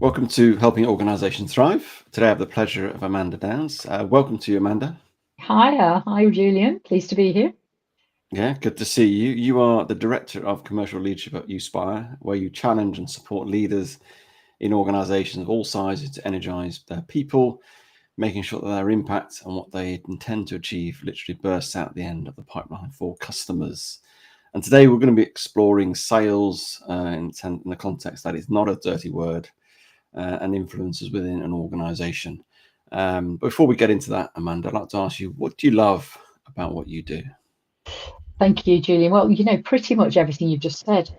Welcome to Helping Organisations Thrive. Today I have the pleasure of Amanda Downs. Welcome to you, Amanda. Hi, Julian. Pleased to be here. Yeah, good to see you. You are the Director of Commercial Leadership at Uspire, where you challenge and support leaders in organisations of all sizes to energise their people, making sure that their impact and what they intend to achieve literally bursts out at the end of the pipeline for customers. And today we're going to be exploring sales in the context that it's not a dirty word and influences within an organisation. Before we get into that, Amanda, I'd like to ask you, what do you love about what you do? Thank you, Julian. Well, pretty much everything you've just said.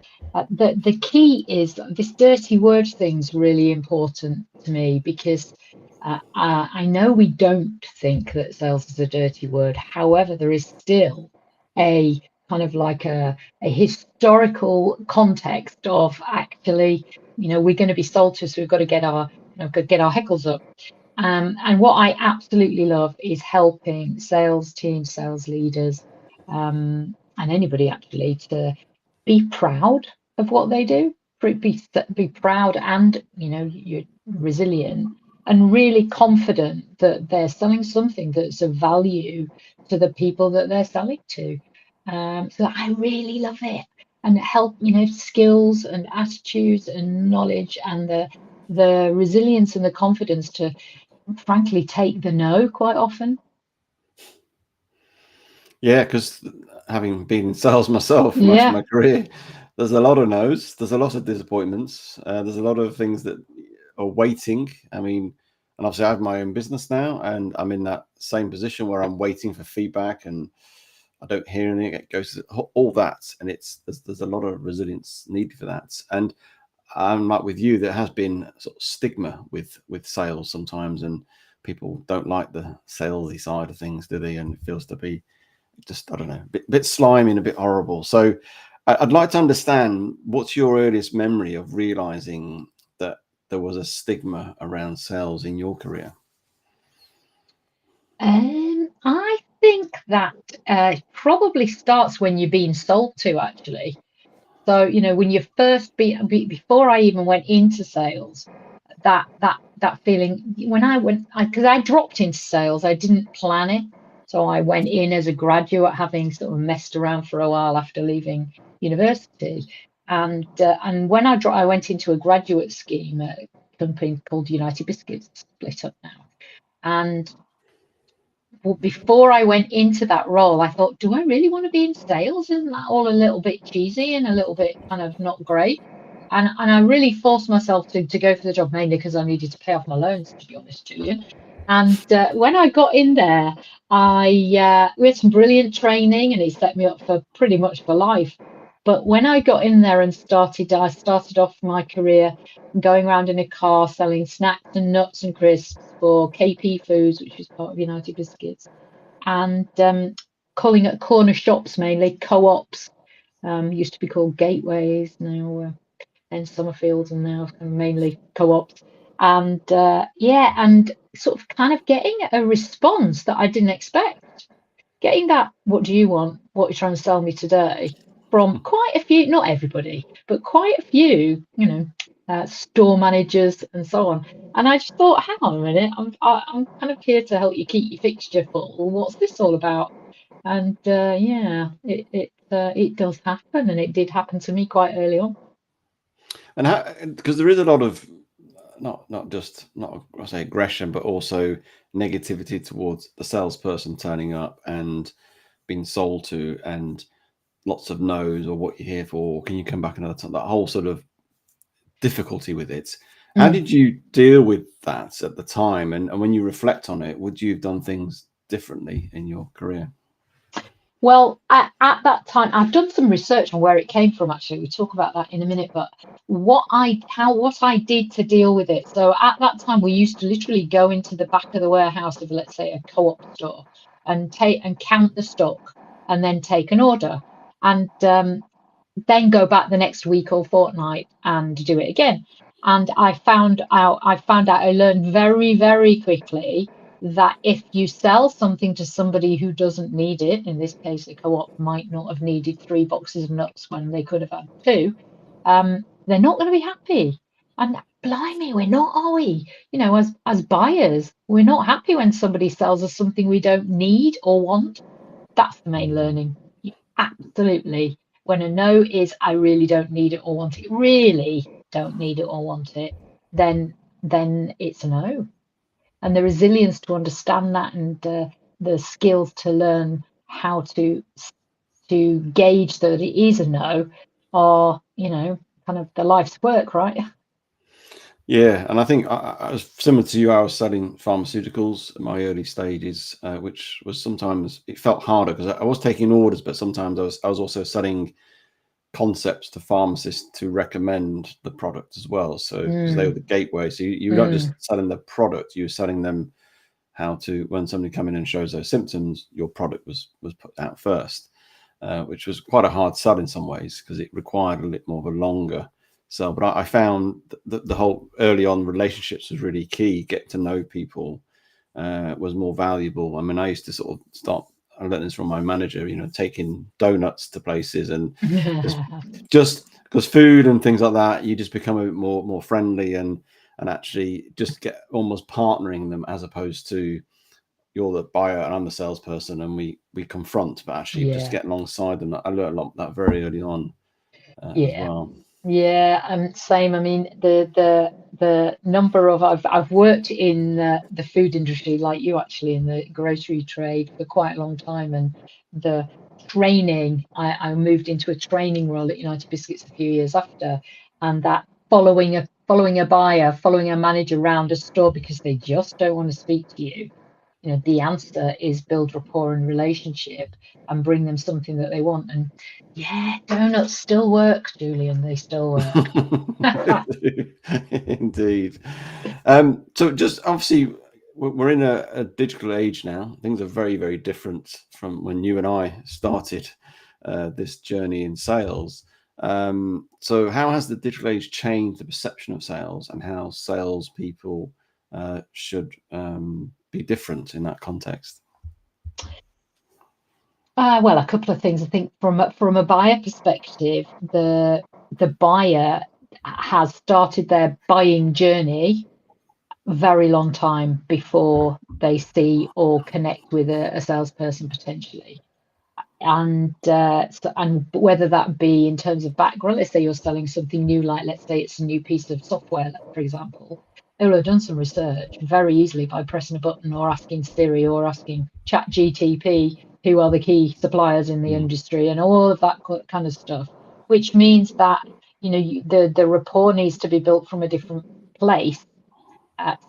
The key is this dirty word thing's really important to me because I know we don't think that sales is a dirty word. However, there is still a kind of like a historical context of actually, we're going to be sold to, so we've got to get our heckles up. And what I absolutely love is helping sales teams, sales leaders, and anybody actually to be proud of what they do, be proud and you're resilient and really confident that they're selling something that's of value to the people that they're selling to. So I really love it, and help skills and attitudes and knowledge and the resilience and the confidence to frankly take the no quite often. Yeah, because having been in sales myself for much of Yeah. my career, there's a lot of no's, there's a lot of disappointments, there's a lot of things that are waiting. I mean, and obviously I have my own business now, and I'm in that same position where I'm waiting for feedback and I don't hear anything. It goes to all that, and there's a lot of resilience needed for that. And I'm like with you, there has been sort of stigma with sales sometimes, and people don't like the salesy side of things, do they? And it feels to be just, I don't know, bit slimy and a bit horrible. So I'd like to understand, what's your earliest memory of realizing that there was a stigma around sales in your career? I think that probably starts when you're being sold to, actually. So, when you first before I even went into sales, that feeling when I went, because I dropped into sales, I didn't plan it. So I went in as a graduate, having sort of messed around for a while after leaving university. And when I went into a graduate scheme at a company called United Biscuits, split up now. And well, before I went into that role, I thought, do I really want to be in sales? Isn't that all a little bit cheesy and a little bit kind of not great? And I really forced myself to go for the job, mainly because I needed to pay off my loans, to be honest, Julian. And when I got in there, we had some brilliant training, and it set me up for pretty much for life. But when I got in there and I started off my career going around in a car selling snacks and nuts and crisps for KP Foods, which was part of United Biscuits, and calling at corner shops, mainly co-ops. Used to be called gateways, now in Summerfields, and now mainly co-ops. And yeah, and sort of kind of getting a response that I didn't expect. Getting that, what do you want? What you're trying to sell me today? From quite a few, not everybody, but quite a few, store managers and so on. And I just thought, hang on a minute, I'm kind of here to help you keep your fixture full. What's this all about? And yeah, it does happen, and it did happen to me quite early on. And how, because there is a lot of not just, not I say aggression, but also negativity towards the salesperson turning up and being sold to, and lots of no's, or what you're here for, can you come back another time, that whole sort of difficulty with it. How Mm. did you deal with that at the time? And when you reflect on it, would you have done things differently in your career? Well, at that time, I've done some research on where it came from. Actually, we talk about that in a minute. But what I did to deal with it. So at that time, we used to literally go into the back of the warehouse of, let's say, a co-op store, and count the stock, and then take an order, and then go back the next week or fortnight and do it again. And I found out, I learned very, very quickly that if you sell something to somebody who doesn't need it, in this case, a co-op might not have needed 3 boxes of nuts when they could have had 2, they're not going to be happy. And blimey, we're not, are we? As buyers, we're not happy when somebody sells us something we don't need or want. That's the main learning. Absolutely. When a no is, I really don't need it or want it, really don't need it or want it, then it's a no. And the resilience to understand that, and the skills to learn how to gauge that it is a no are, kind of the life's work, right? Yeah, and I think I was similar to you. I was selling pharmaceuticals in my early stages, which was sometimes it felt harder because I was taking orders, but sometimes I was also selling concepts to pharmacists to recommend the product as well. So because they were Mm, the gateway, so you were not just mm, selling the product, you were selling them how to, when somebody come in and shows those symptoms, your product was put out first, which was quite a hard sell in some ways because it required a little more of a longer sell. But I found that the whole early on relationships was really key. Get to know people was more valuable. I mean, I used to sort of start. I learned this from my manager. Taking donuts to places and just because food and things like that, you just become a bit more friendly and actually just get almost partnering them as opposed to you're the buyer and I'm the salesperson and we confront, but actually just yeah, get alongside them. I learned a lot of that very early on as yeah. well. Yeah, same. I mean, the number of I've worked in the food industry like you, actually, in the grocery trade for quite a long time, and the training. I moved into a training role at United Biscuits a few years after, and that following a buyer, following a manager around a store because they just don't want to speak to you. The answer is build rapport and relationship and bring them something that they want. And yeah, donuts still work, Julian. They still work. Indeed. So just obviously we're in a digital age now. Things are very, very different from when you and I started this journey in sales. So how has the digital age changed the perception of sales and how salespeople should be different in that context? Well, a couple of things. I think from a buyer perspective, the buyer has started their buying journey very long time before they see or connect with a salesperson potentially. And whether that be in terms of background, let's say you're selling something new, like let's say it's a new piece of software, for example, they will have done some research very easily by pressing a button or asking Siri or asking ChatGTP who are the key suppliers in the Mm. industry and all of that kind of stuff, which means that the rapport needs to be built from a different place.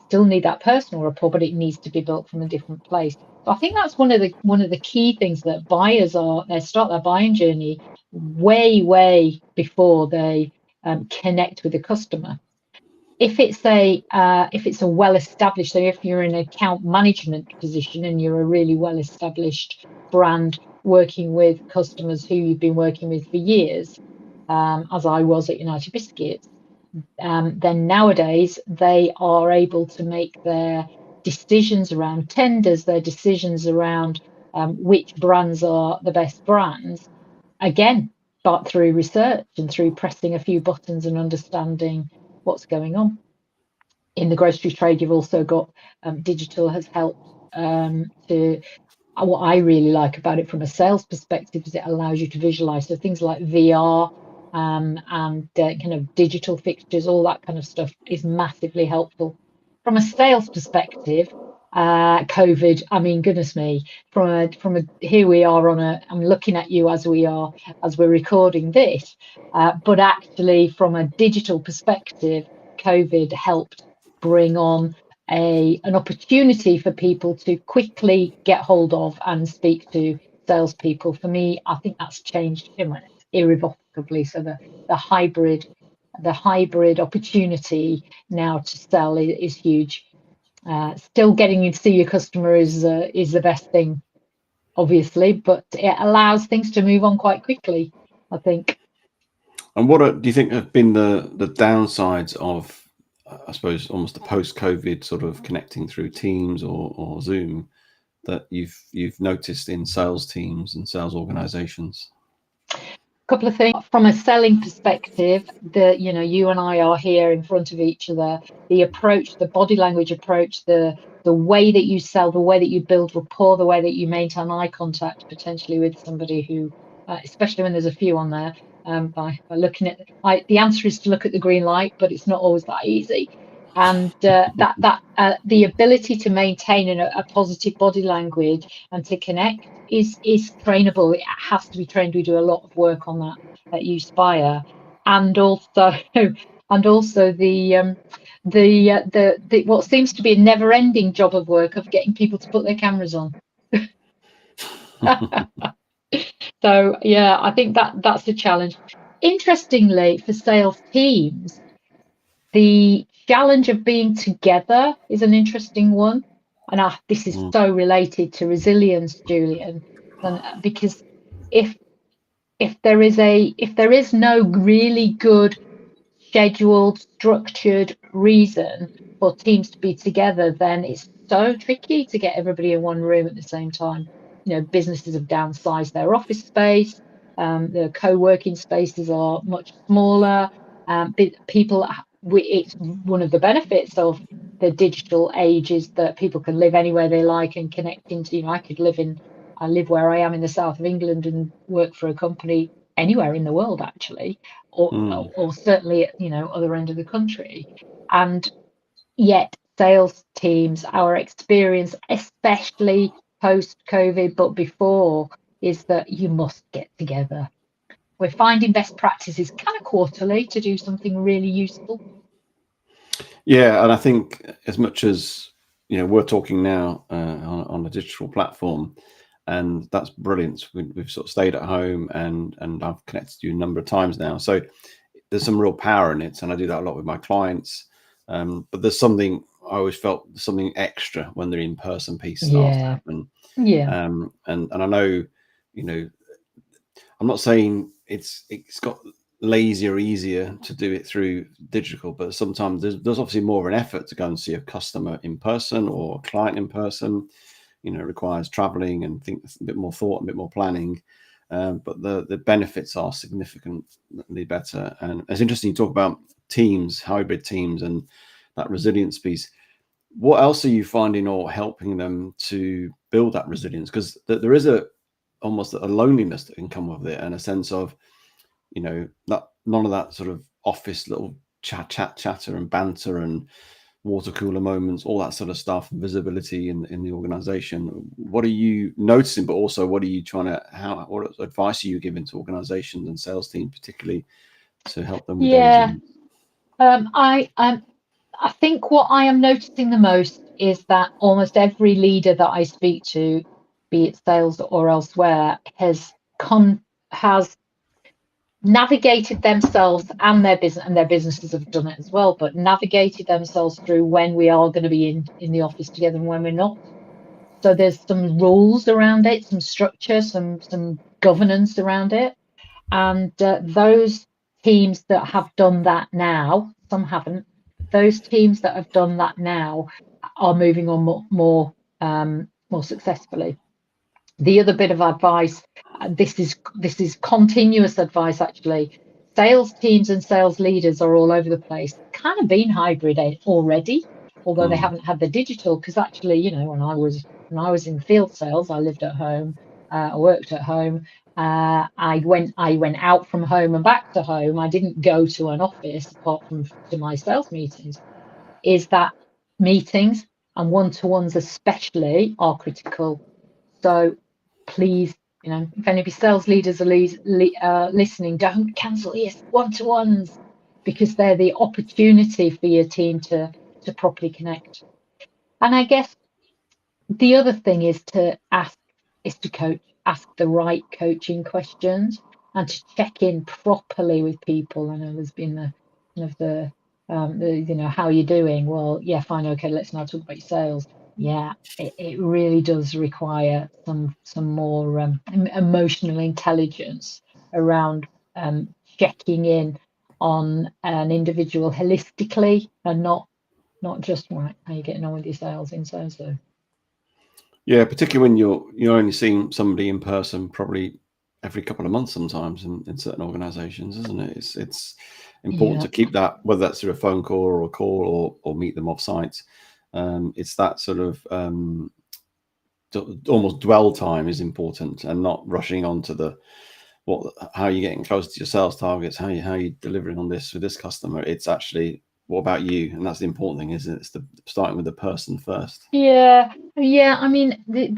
Still need that personal rapport, but it needs to be built from a different place. So I think that's one of the key things that buyers they start their buying journey way before they connect with the customer. If it's a well established, so if you're in an account management position and you're a really well established brand working with customers who you've been working with for years, as I was at United Biscuits, then nowadays they are able to make their decisions around tenders, their decisions around which brands are the best brands, again, but through research and through pressing a few buttons and understanding what's going on. In the grocery trade, you've also got digital has helped to what I really like about it from a sales perspective is it allows you to visualize. So things like VR and kind of digital fixtures, all that kind of stuff is massively helpful. From a sales perspective, COVID, I mean, goodness me, from a here we are I'm looking at you as we're recording this, but actually from a digital perspective, COVID helped bring on an opportunity for people to quickly get hold of and speak to salespeople. For me, I think that's changed irrevocably. So the hybrid opportunity now to sell is huge. Still getting you to see your customer is the best thing, obviously, but it allows things to move on quite quickly, I think. And what do you think have been the downsides of, I suppose, almost the post-COVID sort of connecting through Teams or Zoom that you've noticed in sales teams and sales organizations? couple of things from a selling perspective. You and I are here in front of each other. The approach, the body language approach, the way that you sell, the way that you build rapport, the way that you maintain eye contact potentially with somebody who, especially when there's a few on there, by looking at the answer is to look at the green light, but it's not always that easy. And the ability to maintain a positive body language and to connect is trainable. It has to be trained. We do a lot of work on that at Uspire, and also the what seems to be a never-ending job of work of getting people to put their cameras on. So yeah, I think that's a challenge. Interestingly, for sales teams, the challenge of being together is an interesting one, and this is so related to resilience, Julian, and because if there is no really good scheduled, structured reason for teams to be together, then it's so tricky to get everybody in one room at the same time. Businesses have downsized their office space. The co-working spaces are much smaller. It's one of the benefits of the digital age is that people can live anywhere they like and connect into. I live where I am in the south of England and work for a company anywhere in the world, actually, or certainly at other end of the country. And yet sales teams, our experience, especially post-COVID, but before, is that you must get together. We're finding best practices kind of quarterly to do something really useful. Yeah, and I think as much as we're talking now on a digital platform, and that's brilliant. We've sort of stayed at home, and I've connected you a number of times now. So there's some real power in it, and I do that a lot with my clients. But there's something I always felt something extra when the in-person piece starts to happen. Yeah. And I know, I'm not saying it's got lazier, easier to do it through digital, but sometimes there's obviously more of an effort to go and see a customer in person or a client in person. It requires traveling and think a bit more thought, a bit more planning. But the benefits are significantly better. And it's interesting you talk about teams, hybrid teams, and that resilience piece. What else are you finding or helping them to build that resilience? Because there is almost a loneliness that can come with it, and a sense of, that none of that sort of office little chatter and banter and water cooler moments, all that sort of stuff, and visibility in the organization. What are you noticing, but also what are you what advice are you giving to organizations and sales teams particularly to help them with their resilience? I think what I am noticing the most is that almost every leader that I speak to, be it sales or elsewhere, has navigated themselves and their business, and their businesses have done it as well, but navigated themselves through when we are going to be in the office together and when we're not. So there's some rules around it, some structure, some governance around it, and those teams that have done that now, some haven't, but those teams that have done that now are moving on more successfully. The other bit of advice, this is continuous advice actually. Sales teams and sales leaders are all over the place, kind of been hybrid already, although they haven't had the digital. Because actually, when I was in field sales, I lived at home, I worked at home. I went out from home and back to home. I didn't go to an office apart from to my sales meetings. Is that meetings and one-to-ones especially are critical. So please, if any of your sales leaders are listening, don't cancel your one-to-ones, because they're the opportunity for your team to properly connect. And I guess the other thing is to coach, ask the right coaching questions, and to check in properly with people. I know there's been the how are you doing? Well, yeah, fine, okay, let's now talk about your sales. Yeah, it really does require some more emotional intelligence around checking in on an individual holistically, and not just right, how you getting on with your sales in so. Yeah, particularly when you're only seeing somebody in person probably every couple of months sometimes in certain organizations, isn't it? It's important Yeah. to keep that, whether that's through a phone call or a call or meet them off site. It's that sort of almost dwell time is important, and not rushing on to the how are you getting closer to your sales targets, how you delivering on this with this customer. It's actually, what about you? And that's the important thing, isn't it? It's starting with the person first. Yeah, yeah. I mean, we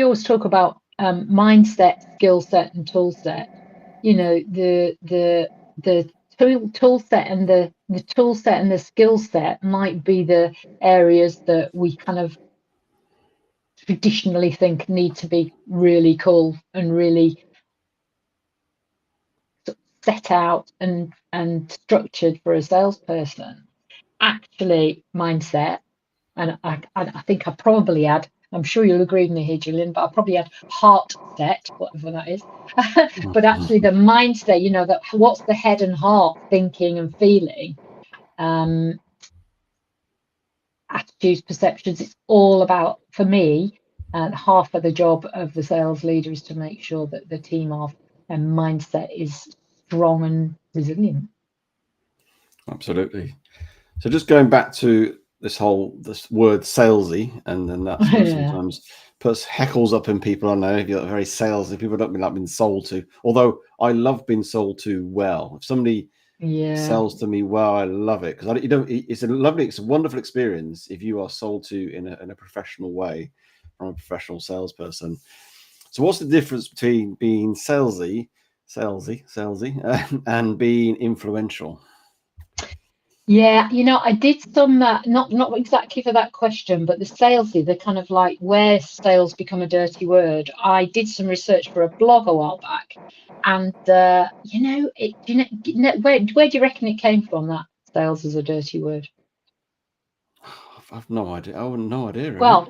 always talk about mindset, skill set, and tool set. You know, the tool set and the tool set and the skill set might be the areas that we kind of traditionally think need to be really cool and really set out and structured for a salesperson. Actually, mindset. And I think I probably add, I'm sure you'll agree with me here, Julian, but I probably add heart set, whatever that is. But actually the mindset, you know, that what's the head and heart thinking and feeling, attitudes, perceptions. It's all about, for me, half of the job of the sales leader is to make sure that the team of mindset is strong and resilient. Absolutely. So just going back to this word salesy, and then that sort of Yeah. sometimes puts heckles up in people. I know if you're very salesy, people don't like being sold to. Although I love being sold to well. If somebody Yeah. sells to me well, I love it, because it's a wonderful experience if you are sold to in a professional way from a professional salesperson. So what's the difference between being salesy, and being influential? Yeah, you know, I did some not exactly for that question, but the salesy, the kind of like where sales become a dirty word. I did some research for a blog a while back, and you know, where do you reckon it came from? That sales is a dirty word. I've no idea. I have no idea, really. Well,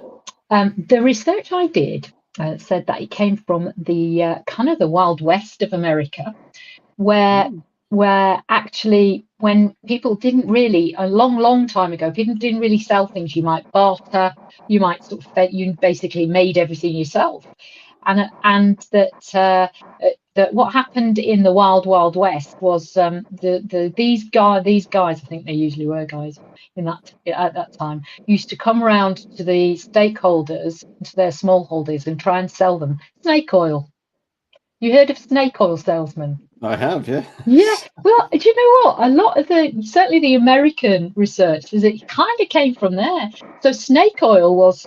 the research I did said that it came from the kind of the Wild West of America, where Mm. actually when people didn't really, a long time ago, people didn't really sell things. You might barter, you might sort of, you basically made everything yourself. And that what happened in the wild west was these guys, I think they usually were guys in that at that time, used to come around to the stakeholders, to their smallholders, and try and sell them snake oil. You heard of snake oil salesmen? I have, yeah. Yeah, well, do you know what? A lot of certainly the American research is it kind of came from there. So snake oil was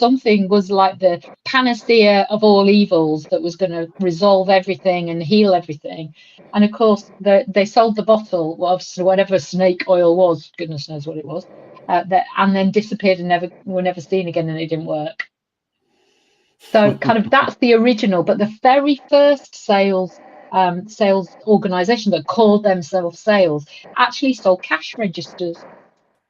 like the panacea of all evils that was going to resolve everything and heal everything. And of course, they sold the bottle of whatever snake oil was, goodness knows what it was, and then disappeared and were never seen again, and it didn't work. So kind of that's the original, but the very first sales organization that called themselves sales actually sold cash registers.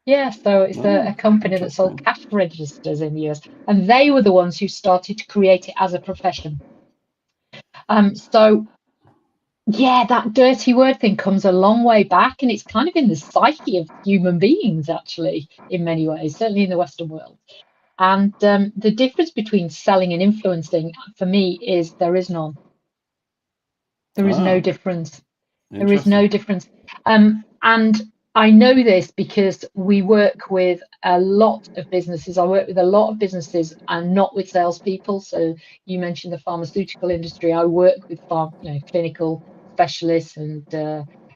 Yeah, so it's a Oh, company that sold interesting. cash registers in the US, and they were the ones who started to create it as a profession. So yeah, that dirty word thing comes a long way back, and it's kind of in the psyche of human beings, actually, in many ways, certainly in the Western world. And the difference between selling and influencing for me is there is none. There is no Ah, difference. There is interesting. no difference. And I know this because we work with a lot of businesses. I work with a lot of businesses and not with salespeople. So you mentioned the pharmaceutical industry. I work with clinical specialists and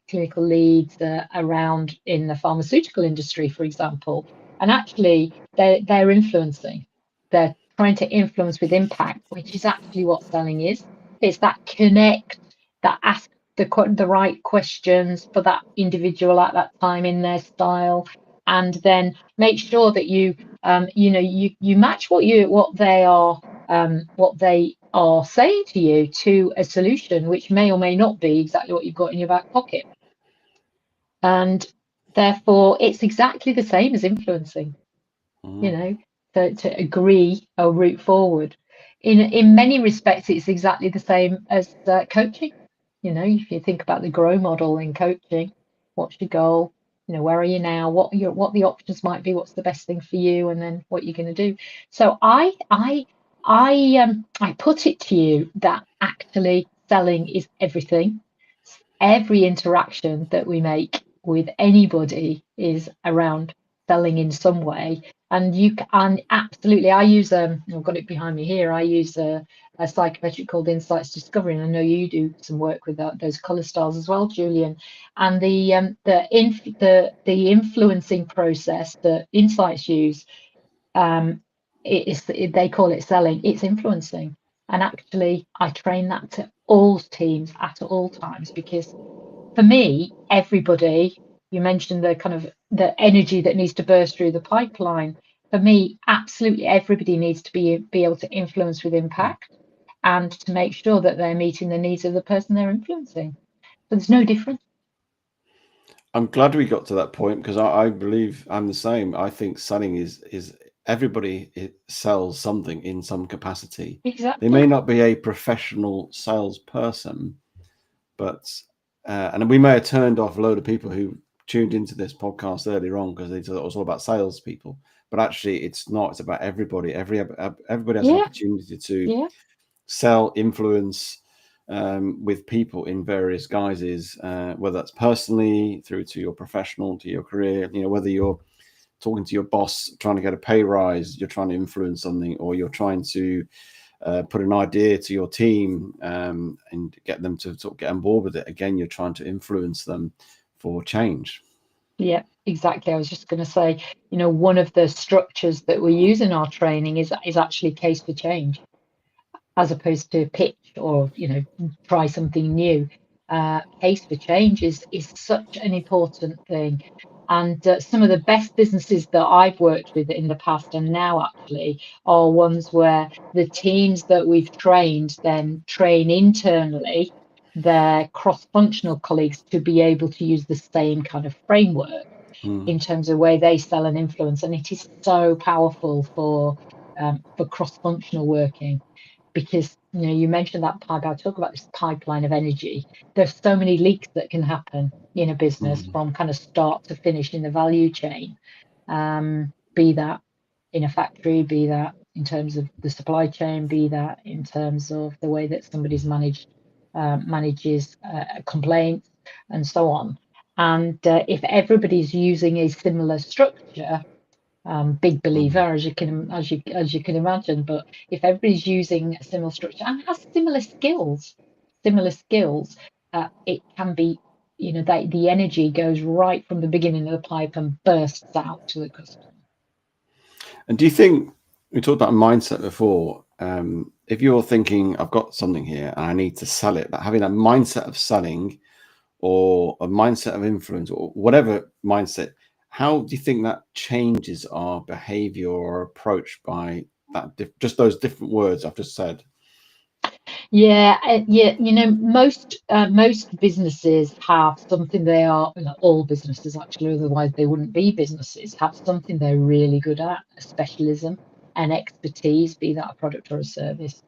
clinical leads around in the pharmaceutical industry, for example. And actually, they're influencing. They're trying to influence with impact, which is actually what selling is. It's that connect, that ask the right questions for that individual at that time in their style, and then make sure that you match what they are saying to you to a solution which may or may not be exactly what you've got in your back pocket. And therefore it's exactly the same as influencing, you Mm. know, to agree a route forward. In many respects, it's exactly the same as coaching. You know, if you think about the grow model in coaching, what's your goal? You know, where are you now? What the options might be? What's the best thing for you? And then what you're going to do. So I put it to you that actually selling is everything. Every interaction that we make with anybody is around selling in some way. And and absolutely, I use I've got it behind me here. I use a psychometric called Insights Discovery, and I know you do some work with those color styles as well, Julian. And the influencing process that Insights use, they call it selling. It's influencing, and actually, I train that to all teams at all times, because for me, everybody, you mentioned the kind of the energy that needs to burst through the pipeline. For me, absolutely everybody needs to be able to influence with impact, and to make sure that they're meeting the needs of the person they're influencing. So there's no difference. I'm glad we got to that point, because I believe I'm the same. I think selling is everybody sells something in some capacity. They may Exactly. not be a professional salesperson, but and we may have turned off a load of people who tuned into this podcast earlier on because they thought it was all about salespeople. But actually, it's not. It's about everybody. Everybody has an Yeah. opportunity to Yeah. sell, influence with people in various guises, whether that's personally, through to your professional, to your career. Whether you're talking to your boss, trying to get a pay rise, you're trying to influence something, or you're trying to put an idea to your team and get them to sort of get on board with it. Again, you're trying to influence them for change. Yeah, exactly. I was just going to say, one of the structures that we use in our training is actually case for change, as opposed to pitch or try something new. Case for change is such an important thing. And some of the best businesses that I've worked with in the past and now actually are ones where the teams that we've trained then train internally their cross-functional colleagues to be able to use the same kind of framework in terms of way they sell and influence. And it is so powerful for cross-functional working, because you mentioned that pipe. I talk about this pipeline of energy. There's so many leaks that can happen in a business from kind of start to finish in the value chain. Be that in a factory, be that in terms of the supply chain, be that in terms of the way that somebody's manages complaints and so on. And if everybody's using a similar structure, big believer, as you can imagine. But if everybody's using a similar structure and has similar skills, it can be, that the energy goes right from the beginning of the pipe and bursts out to the customer. And do you think, we talked about mindset before, if you're thinking, I've got something here and I need to sell it, but having that mindset of selling or a mindset of influence or whatever mindset, how do you think that changes our behavior or approach by that just those different words I've just said? Yeah, most businesses have something they are, all businesses actually, otherwise they wouldn't be businesses, have something they're really good at, a specialism, an expertise, be that a product or a service.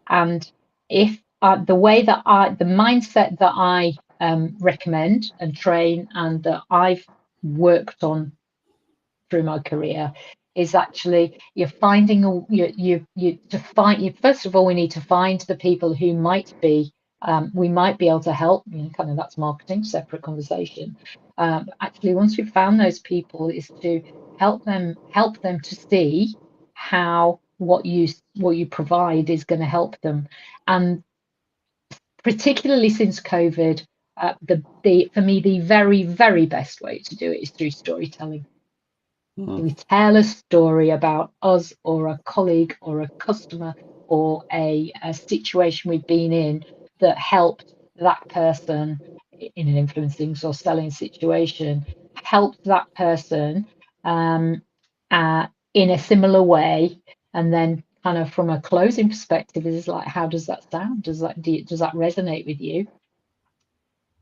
And if the mindset that I recommend and train and that I've worked on through my career is actually you're finding first of all, we need to find the people who might be we might be able to help. Kind of, that's marketing, separate conversation. Actually, once we've found those people, is to help them to see how what you provide is going to help them. And particularly since COVID, for me, the very, very best way to do it is through storytelling. We tell a story about us or a colleague or a customer or a situation we've been in that helped that person in an influencing or selling situation, helped that person in a similar way. And then kind of from a closing perspective is like, how does that sound? Does that resonate with you?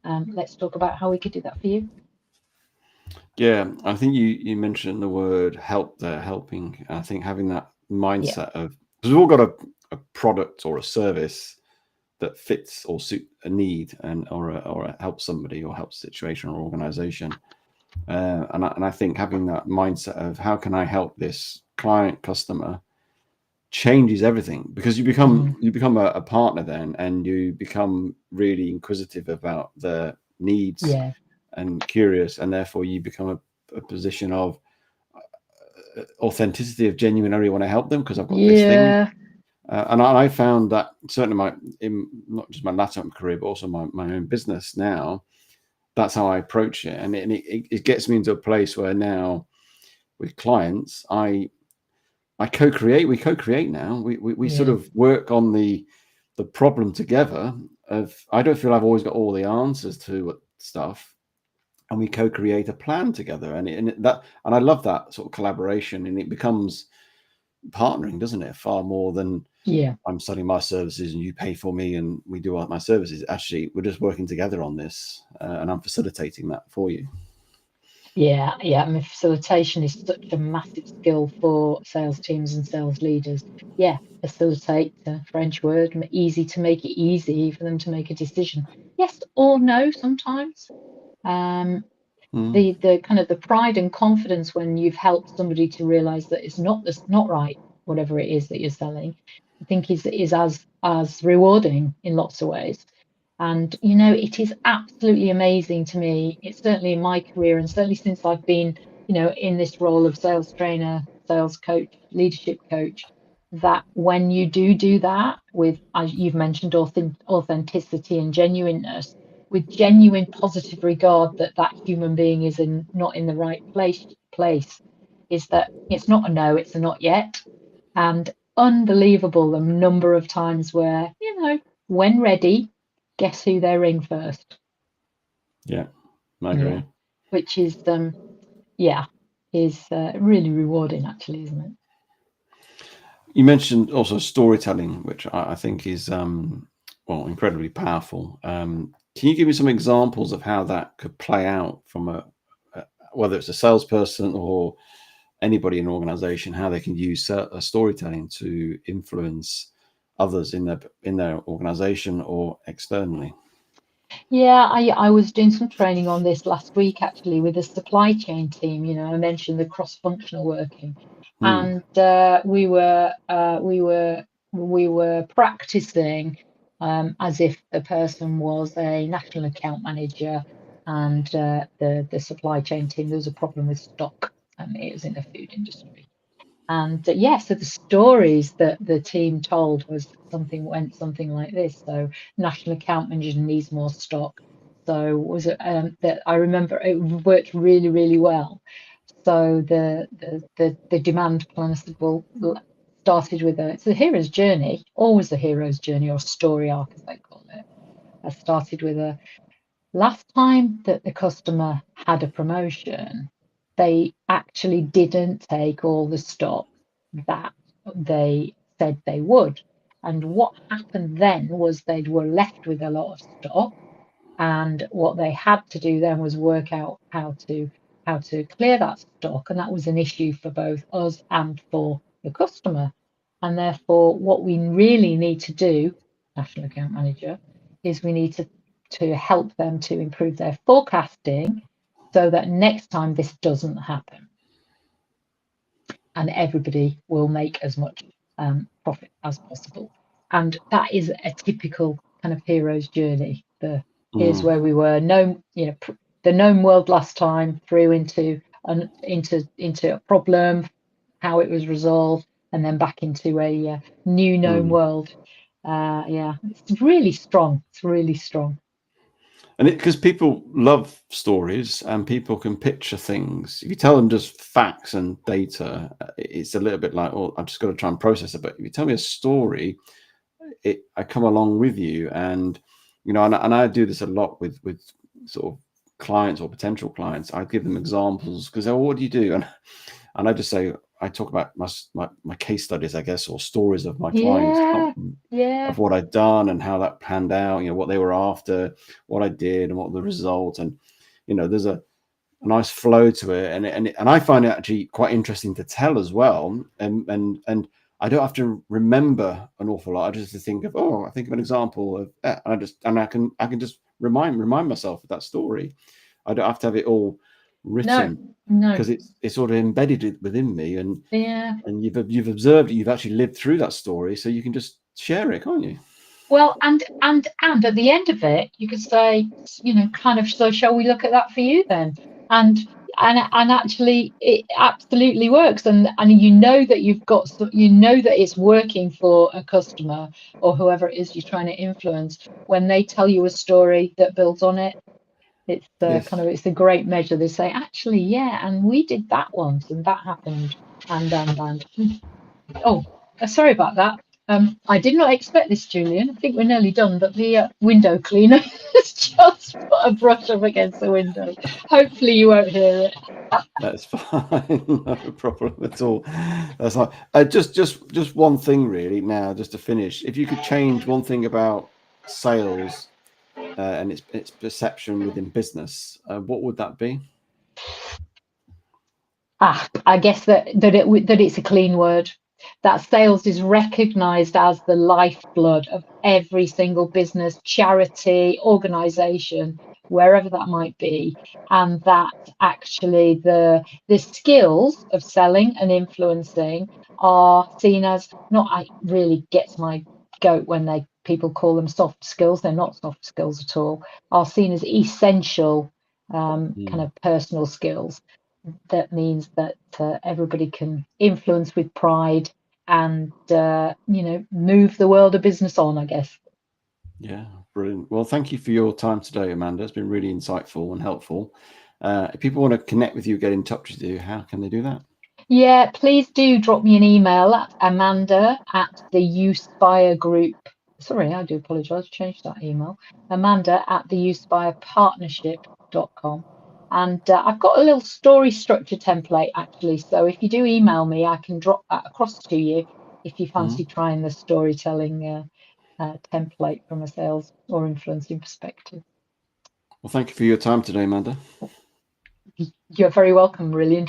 Let's talk about how we could do that for you. Yeah, I think you mentioned the word help there, helping. I think having that mindset of, because we've all got a product or a service that fits or suit a need or helps somebody or helps a situation or organization. And I think having that mindset of how can I help this client, customer changes everything, because you become a partner then, and you become really inquisitive about their needs and curious, and therefore you become a position of authenticity, of genuine, I really want to help them because I've got this thing. And I found that certainly in not just my LATAM career, but also my own business now, that's how I approach it. And it gets me into a place where now with clients, we co-create now. We sort of work on the problem together. I don't feel I've always got all the answers to stuff, and we co-create a plan together. And I love that sort of collaboration, and it becomes partnering, doesn't it? Far more than I'm selling my services and you pay for me and we do all my services. Actually, we're just working together on this, and I'm facilitating that for you. Yeah. I mean, facilitation is such a massive skill for sales teams and sales leaders. Facilitate, French word, easy, to make it easy for them to make a decision. Yes or no sometimes. The kind of the pride and confidence when you've helped somebody to realize that it's not right, whatever it is that you're selling, I think is as rewarding in lots of ways. And it is absolutely amazing to me. It's certainly in my career, and certainly since I've been in this role of sales trainer, sales coach, leadership coach, that when you do that with, as you've mentioned, authenticity and genuineness, with genuine positive regard that human being is not in the right place, is that it's not a no, it's a not yet. And unbelievable the number of times where, when ready, guess who they ring first. I agree. Which is really rewarding, actually, isn't it? You mentioned also storytelling, which I think is incredibly powerful. Can you give me some examples of how that could play out from whether it's a salesperson or anybody in an organization, how they can use storytelling to influence others in their organization or externally? I was doing some training on this last week, actually, with a supply chain team. I mentioned the cross-functional working, and we were practicing as if the person was a national account manager, and the supply chain team, there was a problem with stock, and it was in the food industry. And so the stories that the team told went something like this. So national account manager needs more stock. So was it that I remember it worked really, really well. So the demand plan started with it's the hero's journey, always the hero's journey, or story arc as they call it. I started with last time that the customer had a promotion, they actually didn't take all the stock that they said they would. And what happened then was they were left with a lot of stock. And what they had to do then was work out how to clear that stock. And that was an issue for both us and for the customer. And therefore, what we really need to do, National Account Manager, is we need to help them to improve their forecasting so that next time this doesn't happen and everybody will make as much profit as possible. And that is a typical kind of hero's journey. Here's where we were, the known world last time, through into a problem, how it was resolved, and then back into a new known world. It's really strong. It's really strong. And because people love stories and people can picture things. If you tell them just facts and data, it's a little bit like, oh, I've just got to try and process it. But if you tell me a story, I come along with you. And, and I do this a lot with sort of clients or potential clients. I give them examples because, what do you do? And I just say, I talk about my case studies, I guess, or stories of my clients, of what I'd done and how that panned out, what they were after, what I did and what the result. And, there's a nice flow to it. And I find it actually quite interesting to tell as well. And I don't have to remember an awful lot. I just think of, I think of an example of, and I can just remind myself of that story. I don't have to have it all written, no. because it's sort of embedded within me, and Yeah. and you've observed it, you've actually lived through that story, so you can just share it, can't you? Well, and at the end of it, you could say, kind of, so shall we look at that for you then? And and actually, it absolutely works, and you know that that it's working for a customer or whoever it is you're trying to influence when they tell you a story that builds on it. It's Yes. it's a great measure. They say, actually, yeah, and we did that once, and that happened, and. Oh, sorry about that. I did not expect this, Julian. I think we're nearly done, but the window cleaner has just put a brush up against the window. Hopefully, you won't hear it. That's fine. No problem at all. That's not just one thing really. Now, just to finish, if you could change one thing about sales and its perception within business, what would that be? I guess that it's a clean word. That sales is recognised as the lifeblood of every single business, charity, organisation, wherever that might be, and that actually the skills of selling and influencing are seen as not. I really gets my goat when people call them soft skills. They're not soft skills at all. Are seen as essential kind of personal skills. That means that everybody can influence with pride and move the world of business on, I guess. Yeah, brilliant. Well, thank you for your time today, Amanda. It's been really insightful and helpful. If people want to connect with you, get in touch with you, how can they do that? Yeah, please do drop me an email at Amanda@the Group. Sorry, I do apologise. Change that email. Amanda@the And I've got a little story structure template actually. So if you do email me, I can drop that across to you if you fancy trying the storytelling template from a sales or influencing perspective. Well, thank you for your time today, Amanda. You're very welcome. Really enjoyed